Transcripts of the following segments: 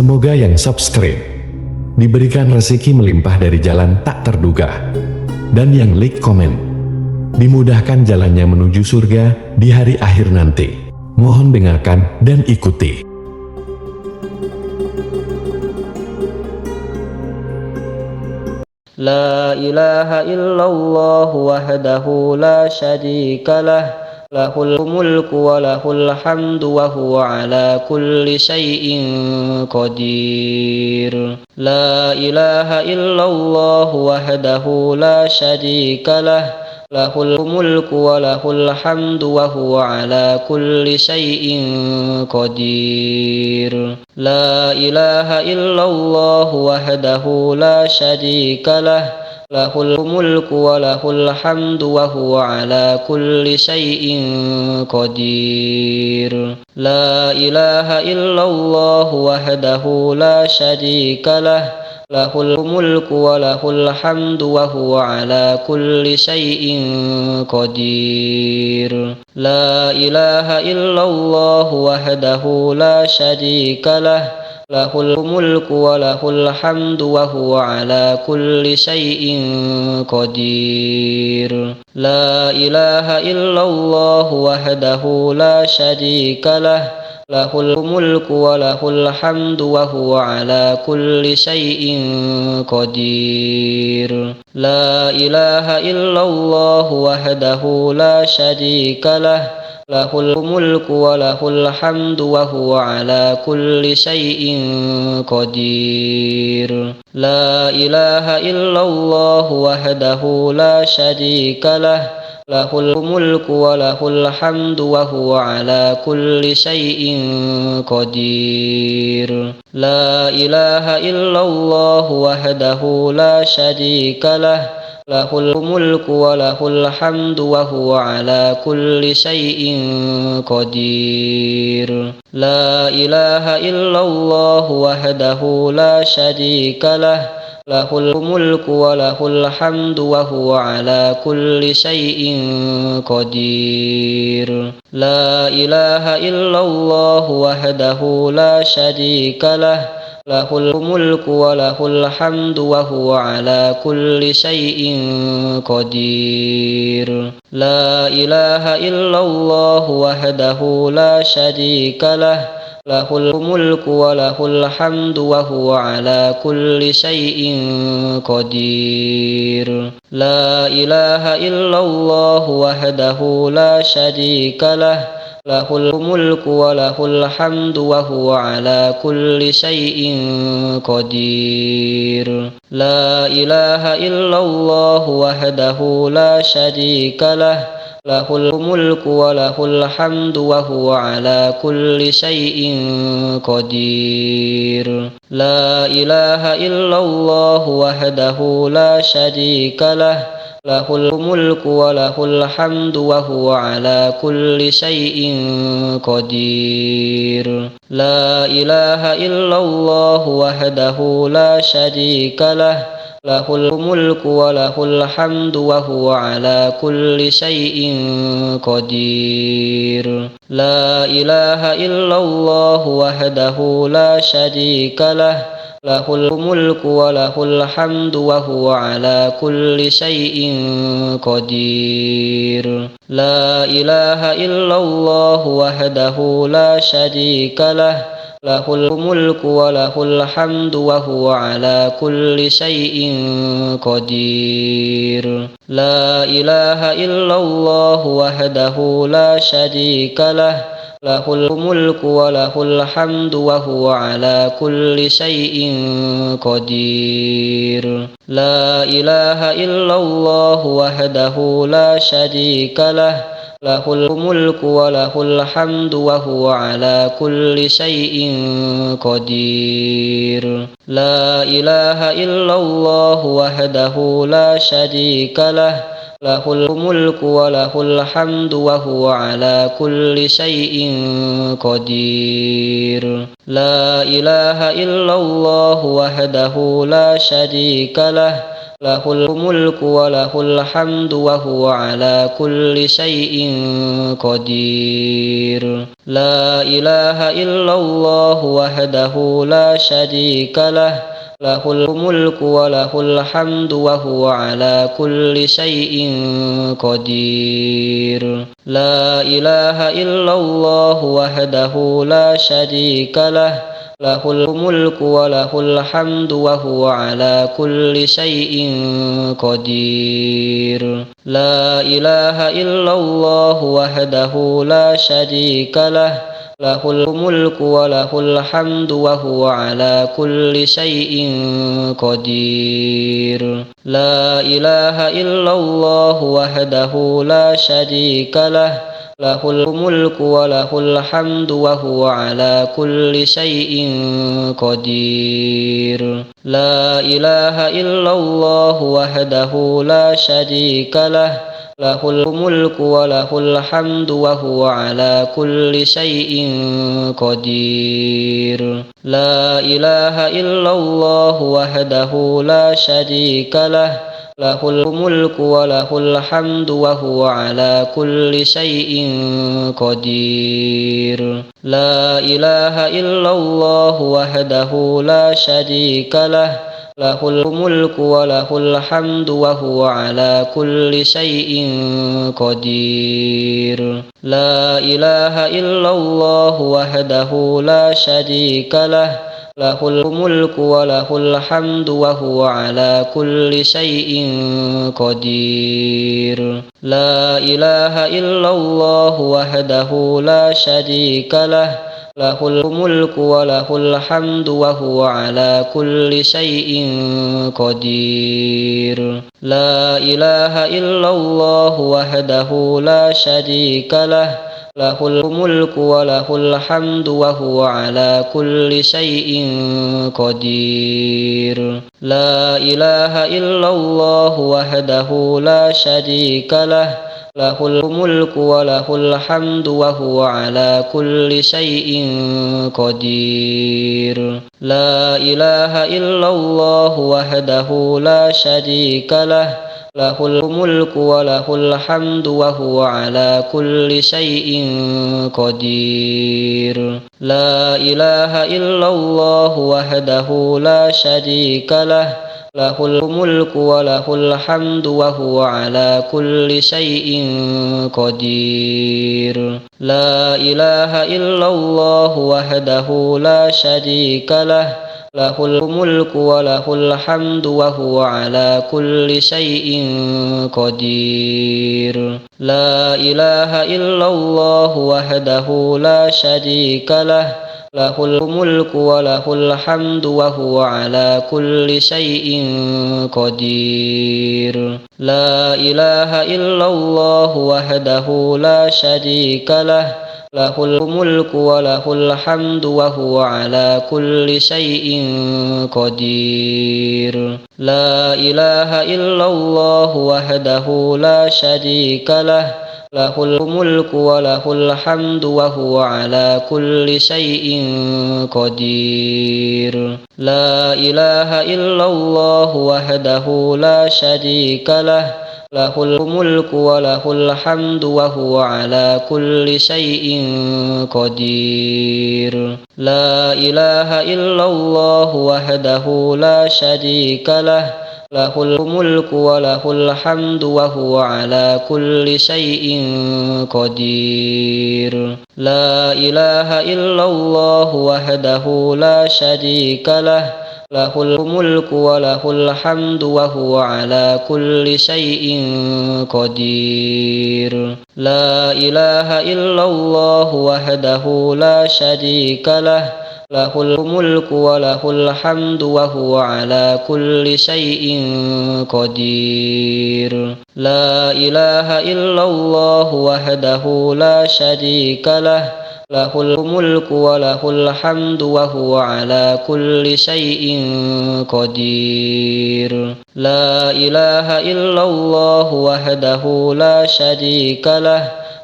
Semoga yang subscribe diberikan rezeki melimpah dari jalan tak terduga, dan yang like komen dimudahkan jalannya menuju surga di hari akhir nanti. Mohon dengarkan dan ikuti. La ilaha illallah wahdahu la syarika lah, lahul mulku wa lahul hamdu wa huwa ala kulli syai'in qadir. La ilaha illallah wahdahu la syarika lah, lahul mulku wa lahul hamdu wa huwa ala kulli syai'in qadir. La ilaha illallah wahdahu la syarika lah, lahul mulku wa lahul hamdu wa huwa ala kulli syai'in qadir. La ilaha illallah wahdahu la syarika lah, lahul mulku wa lahul hamdu wa huwa ala kulli syai'in qadir. La ilaha illallah wahdahu la syarika lah, lahul mulku wa lahul hamdu wa huwa ala kulli syai'in qadir. La ilaha illallah wahdahu la syarika lah, lahul mulku wa lahul hamdu wa huwa ala kulli syai'in qadir. La ilaha illallah wahdahu la syarika lah, lahul mulku wa lahul hamdu wa huwa ala kulli syai'in qadir. La ilaha illallah wahdahu la syarika lah, lahul mulku wa lahul hamdu wa huwa ala kulli syai'in qadir. La ilaha illallah wahdahu la syarika lah, lahul mulku wa lahul hamdu wa huwa ala kulli syai'in qadir. La ilaha illallah wahdahu la syarika lah, lahul mulku wa lahul hamdu wa huwa ala kulli syai'in qadir. La ilaha illallah wahdahu la syarika lah, lahul mulku wa lahul hamdu wa huwa ala kulli syai'in qadir. La ilaha illallah wahdahu la syarika lah, lahul mulku wa lahul hamdu wa huwa ala kulli syai'in qadir. La ilaha illallah wahdahu la syarika lah, lahul mulku wa lahul hamdu wa huwa ala kulli syai'in qadir. La ilaha illallah wahdahu la syarika lah, lahul mulku wa lahul hamdu wa huwa ala kulli syai'in qadir. La ilaha illallah wahdahu la syarika lah, lahul mulku wa lahul hamdu wa huwa ala kulli syai'in qadir. La ilaha illallah wahdahu la syarika lah, lahul mulku wa lahul hamdu wa huwa ala kulli syai'in qadir. La ilaha illallah wahdahu la syarika lah, lahul mulku wa lahul hamdu wa huwa ala kulli syai'in qadir. La ilaha illallah wahdahu la syarika lah, lahul mulku wa lahul hamdu wa huwa ala kulli syai'in qadir. La ilaha illallah wahdahu la syarika lah, lahul mulku wa lahul hamdu wa huwa ala kulli syai'in qadir. La ilaha illallah wahdahu la syarika lah, lahul mulku wa lahul hamdu wa huwa ala kulli syai'in qadir. La ilaha illallah wahdahu la syarika lah, lahul mulku wa lahul hamdu wa huwa ala kulli syai'in qadir. La ilaha illallah wahdahu la syarika lah, له الملك وله الحمد وهو على كل شيء قدير. لا إله إلا الله وحده لا شريك له، له الملك وله الحمد وهو على كل شيء قدير. لا إله إلا الله وحده لا شريك له، له الملك وله الحمد وهو على كل شيء قدير. لا إله إلا الله وحده لا شريك له، له الملك وله الحمد وهو على كل شيء قدير. لا إله إلا الله وحده لا شريك له، له الملك وله الحمد وهو على كل شيء قدير. لا إله إلا الله وحده لا شريك له، له الملك وله الحمد وهو على كل شيء قدير. لا إله إلا الله وحده لا شريك له، له الملك وله الحمد وهو على كل شيء قدير. لا إله إلا الله وحده لا شريك له، له الملك وله الحمد وهو على كل شيء قدير. لا إله إلا الله وحده لا شريك له، له الملك وله الحمد وهو على كل شيء قدير. لا إله إلا الله وحده لا شريك له، له الملك وله الحمد وهو على كل شيء قدير. لا إله إلا الله وحده لا شريك له، له الملك وله الحمد وهو على كل شيء قدير. لا إله إلا الله وحده لا شريك له، له الملك وله الحمد وهو على كل شيء قدير. لا إله إلا الله وحده لا شريك له، له الملك وله الحمد وهو على كل شيء قدير. لا إله إلا الله وحده لا شريك له، له الملك وله الحمد وهو على كل شيء قدير. لا إله إلا الله وحده لا شريك له، له الملك وله الحمد وهو على كل شيء قدير. لا إله إلا الله وحده لا شريك له، له الملك وله الحمد وهو على كل شيء قدير. لا إله إلا الله وحده لا شريك له، له الملك وله الحمد وهو على كل شيء قدير. لا إله إلا الله وحده لا شريك له، له الملك وله الحمد وهو على كل شيء قدير. لا إله إلا الله وحده لا شريك له، له الملك وله الحمد وهو على كل شيء قدير. لا إله إلا الله وحده لا شريك له، له الملك وله الحمد وهو على كل شيء قدير. لا إله إلا الله وحده لا شريك له، له الملك وله الحمد وهو على كل شيء قدير. لا إله إلا الله وحده لا شريك له، له الملك وله الحمد وهو على كل شيء قدير. لا إله إلا الله وحده لا شريك له، له الملك وله الحمد وهو على كل شيء قدير. لا إله إلا الله وحده لا شريك له،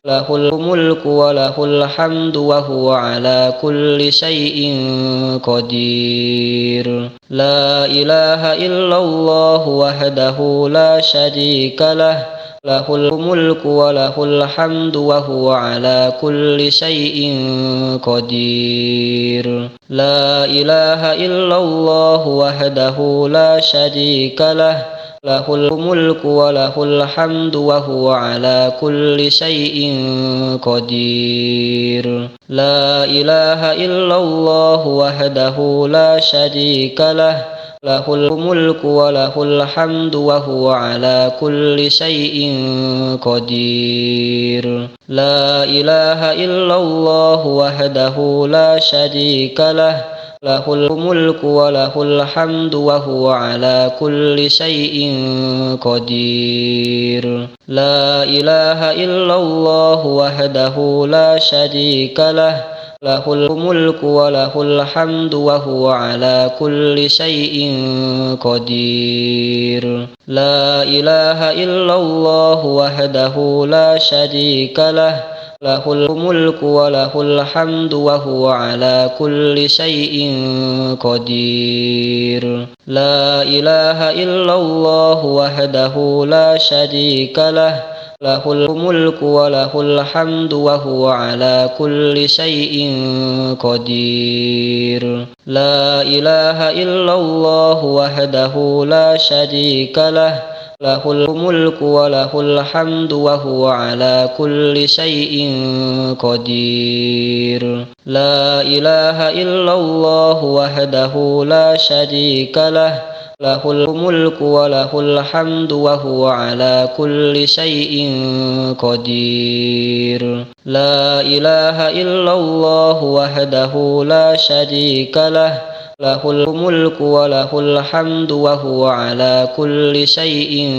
lahul mulku wa lahul hamdu wa huwa ala kulli syai'in qadir. La ilaha illallah wahdahu la syarika lah, lahul mulku wa lahul hamdu wa huwa ala kulli syai'in qadir. La ilaha illallah wahdahu la syarika lah, lahul mulku wa lahul hamdu wa huwa ala kulli syai'in qadir. La ilaha illallah wahdahu la syarika lah, lahul mulku wa lahul hamdu wa huwa ala kulli syai'in qadir. La ilaha illallah wahdahu la syarika lah, lahul mulku wa lahul hamdu wa huwa ala kulli syai'in qadir. La ilaha illallah wahdahu la syarika lah, lahul mulku wa lahul hamdu wa huwa ala kulli syai'in qadir. La ilaha illallah wahdahu la syarika lah, lahul mulku wa lahul hamdu wa huwa ala kulli syai'in qadir. La ilaha illallah wahdahu la syarika lah, lahul mulku wa lahul hamdu wa huwa ala kulli syai'in qadir. La ilaha illallah wahdahu la syarika lah, lahul mulku wa lahul hamdu wa huwa ala kulli syai'in qadir. La ilaha illallah wahdahu la syarika lah, lahul mulku wa lahul hamdu wa huwa ala kulli syai'in qadir. La ilaha illallah wahdahu la syarika lah, lahul mulku wa lahul hamdu wa huwa ala kulli syai'in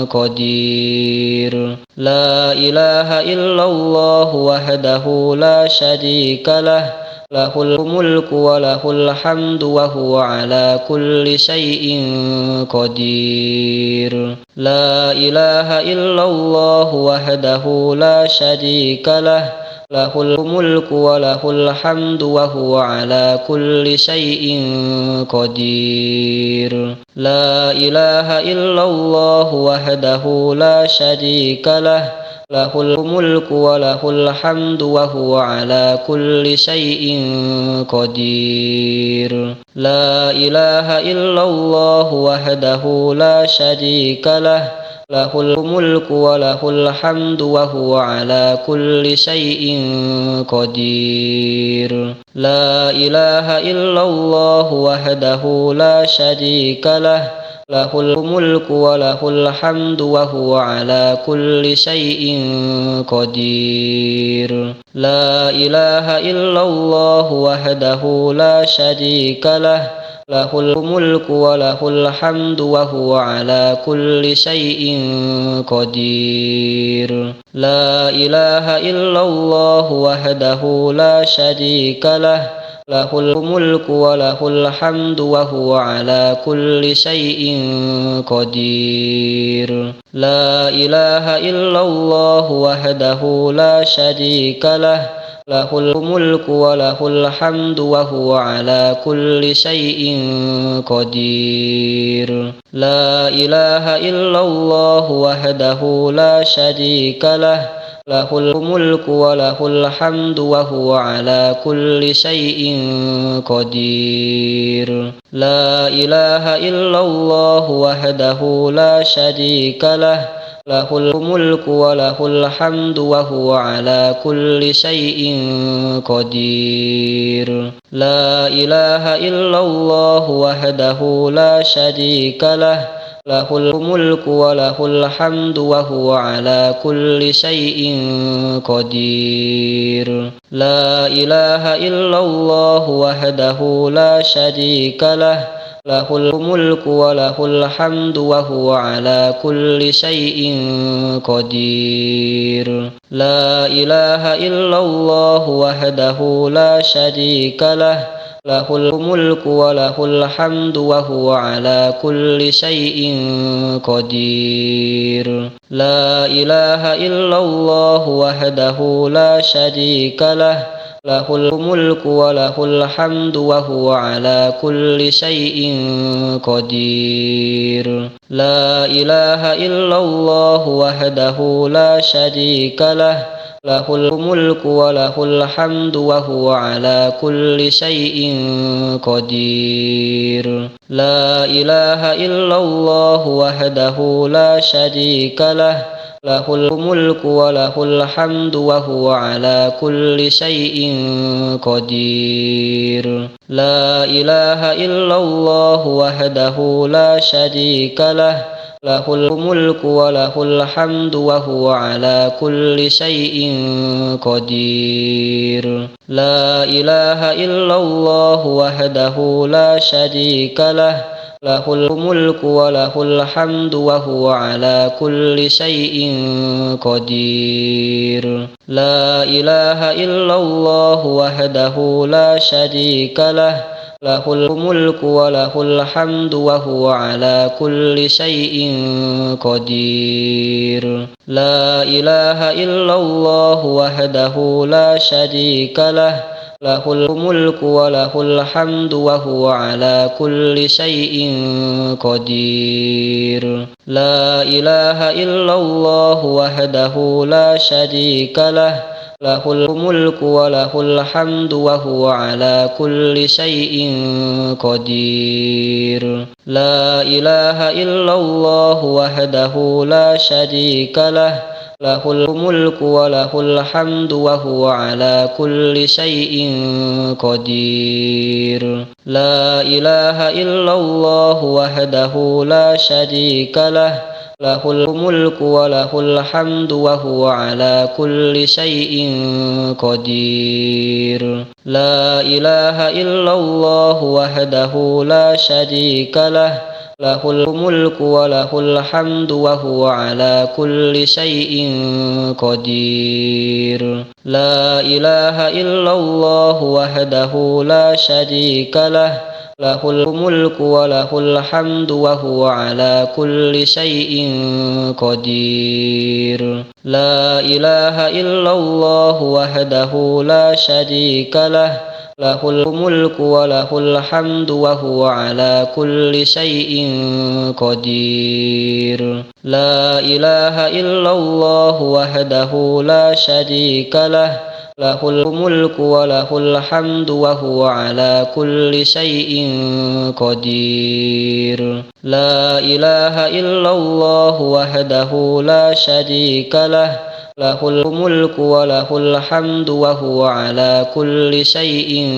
qadir. La ilaha illallah wahdahu la syarika lah, lahul mulku wa lahul hamdu wa huwa ala kulli syai'in qadir. La ilaha illallah wahdahu la syarika lah, lahul mulku wa lahul hamdu wa huwa ala kulli syai'in qadir. La ilaha illallah wahdahu la syarika lah, lahul mulku wa lahul hamdu wa huwa ala kulli syai'in qadir. La ilaha illallah wahdahu la syarika lah, lahul mulku wa lahul hamdu wa huwa ala kulli syai'in qadir. La ilaha illallah wahdahu la syarika lah, lahul mulku wa lahul hamdu wa huwa ala kulli syai'in qadir. La ilaha illallah wahdahu la syarika lah, lahul mulku wa lahul hamdu wa huwa ala kulli syai'in qadir. La ilaha illallah wahdahu la syarika lah, lahul mulku wa lahul hamdu wa huwa ala kulli syai'in qadir. La ilaha illallah wahdahu la syarika lah, lahul mulku wa lahul hamdu wa huwa ala kulli syai'in qadir. La ilaha illallah wahdahu la syarika lah, lahul mulku wa lahul hamdu wa huwa ala kulli syai'in qadir. La ilaha illallah wahdahu la syarika lah, lahul mulku wa lahul hamdu wa huwa ala kulli syai'in qadir. La ilaha illallah wahdahu la syarika lah, lahul mulku wa lahul hamdu wa huwa ala kulli syai'in qadir. La ilaha illallah wahdahu la syarika lah, lahul mulku wa lahul hamdu wa huwa ala kulli syai'in qadir. La ilaha illallah wahdahu la syarika lah, lahul mulku wa lahul hamdu wa huwa ala kulli syai'in qadir. La ilaha illallah wahdahu la syarika lah, lahul mulku wa lahul hamdu wa huwa ala kulli syai'in qadir. La ilaha illallah wahdahu la syarika lah, lahul mulku wa lahul hamdu wa huwa ala kulli syai'in qadir. La ilaha illallah wahdahu la syarika lah, lahul mulku wa lahul hamdu wa huwa ala kulli syai'in qadir. La ilaha illallah wahdahu la syarika lah, lahul mulku wa lahul hamdu wa huwa ala kulli syai'in qadir. La ilaha illallah wahdahu la syarika lah, lahul mulku wa lahul hamdu wa huwa ala kulli syai'in qadir. La ilaha illallah wahdahu la syarika lah, lahul mulku wa lahul hamdu wa huwa ala kulli syai'in qadir. La ilaha illallah wahdahu la syarika lah, lahul mulku wa lahul hamdu wa huwa ala kulli syai'in qadir. La ilaha illallah wahdahu la syarika lah, lahul mulku wa lahul hamdu wa huwa ala kulli syai'in qadir. La ilaha illallah wahdahu la syarika lah, lahul mulku wa lahul hamdu wa huwa ala kulli syai'in qadir. La ilaha illallah wahdahu la syarika lah, lahul mulku wa lahul hamdu wa huwa ala kulli syai'in qadir. La ilaha illallah wahdahu la syarika lah, lahul mulku wa lahul hamdu wa huwa ala kulli syai'in qadir. La ilaha illallah wahdahu la syarika lah, lahul mulku wa lahul hamdu wa huwa ala kulli syai'in qadir. La ilaha illallah wahdahu la syarika lah, lahul mulku wa lahul hamdu wa huwa ala kulli syai'in qadir. La ilaha illallah wahdahu la syarika lah, lahul mulku wa lahul hamdu wa huwa ala kulli syai'in qadir. La ilaha illallah wahdahu la syarika lah, lahul mulku wa lahul hamdu wa huwa ala kulli syai'in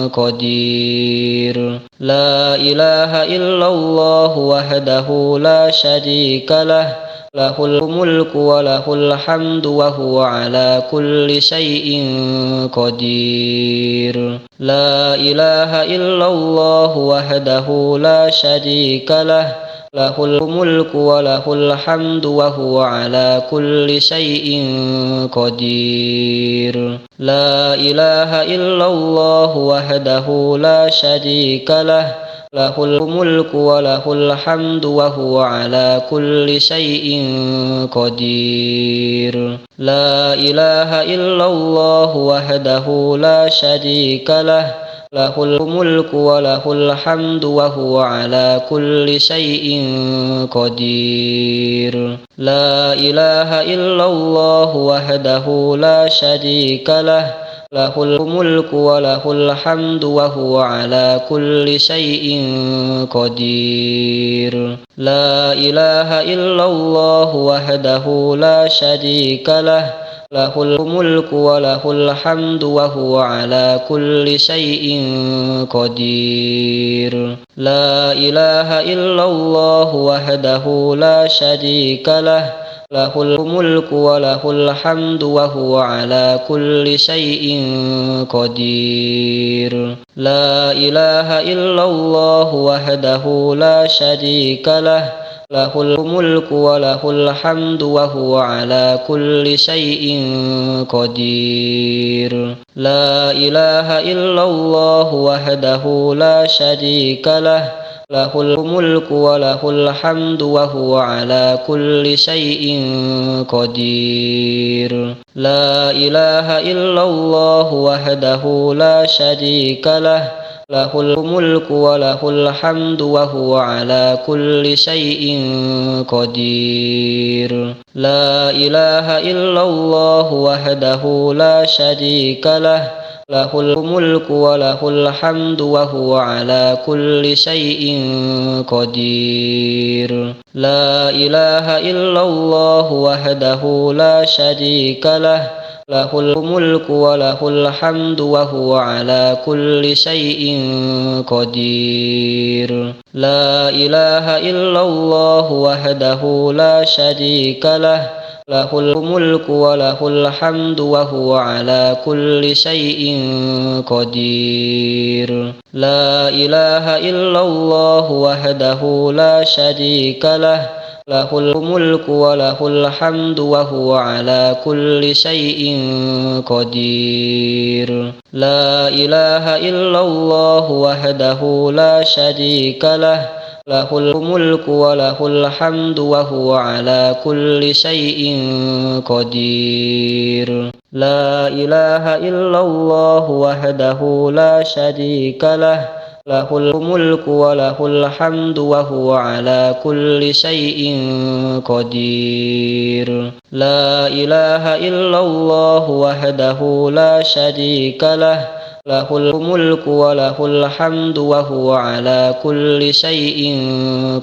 qadir. La ilaha illallah wahdahu la syarika lah, lahul mulku wa lahul hamdu wa huwa ala kulli syai'in qadir. La ilaha illallah wahdahu la syarika lah, lahul mulku wa lahul hamdu wa huwa ala kulli syai'in qadir. La ilaha illallah wahdahu la syarika lah, lahul mulku wa lahul hamdu wa huwa ala kulli syai'in qadir. La ilaha illallah wahdahu la syarika lah, lahul mulku wa lahul hamdu wa huwa ala kulli syai'in qadir. La ilaha illallah wahdahu la syarika lah, lahul mulku wa lahul hamdu wa huwa ala kulli syai'in qadir. La ilaha illallah wahdahu la syarika lah, lahul mulku wa lahul hamdu wa huwa ala kulli syai'in qadir. La ilaha illallah wahdahu la syarika lah, lahul mulku wa lahul hamdu wa huwa ala kulli syai'in qadir. La ilaha illallah wahdahu la syarika lah, له الملك وله الحمد وهو على كل شيء قدير لا إله إلا الله وحده لا شريك له له الملك وله الحمد وهو على كل شيء قدير لا إله إلا الله وحده لا شريك له له الملك وله الحمد وهو على كل شيء قدير لا إله إلا الله وحده لا شريك له له الملك وله الحمد وهو على كل شيء قدير لا إله إلا الله وحده لا شريك له له الملك وله الحمد وهو على كل شيء قدير لا إله إلا الله وحده لا شريك له له الملك وله الحمد وهو على كل شيء قدير لا إله إلا الله وحده لا شريك له له الملك وله الحمد وهو على كل شيء قدير لا إله إلا الله وحده لا شريك له له الملك وله الحمد وهو على كل شيء قدير لا إله إلا الله وحده لا شريك له له الملك وله الحمد وهو على كل شيء قدير لا إله إلا الله وحده لا شريك له له الملك وله الحمد وهو على كل شيء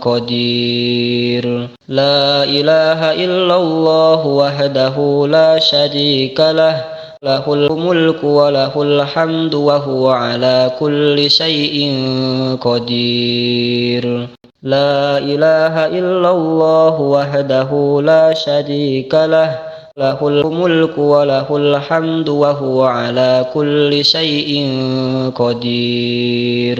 قدير لا إله إلا الله وحده لا شريك له له الملك وله الحمد وهو على كل شيء قدير لا إله إلا الله وحده لا شريك له له الملك وله الحمد وهو على كل شيء قدير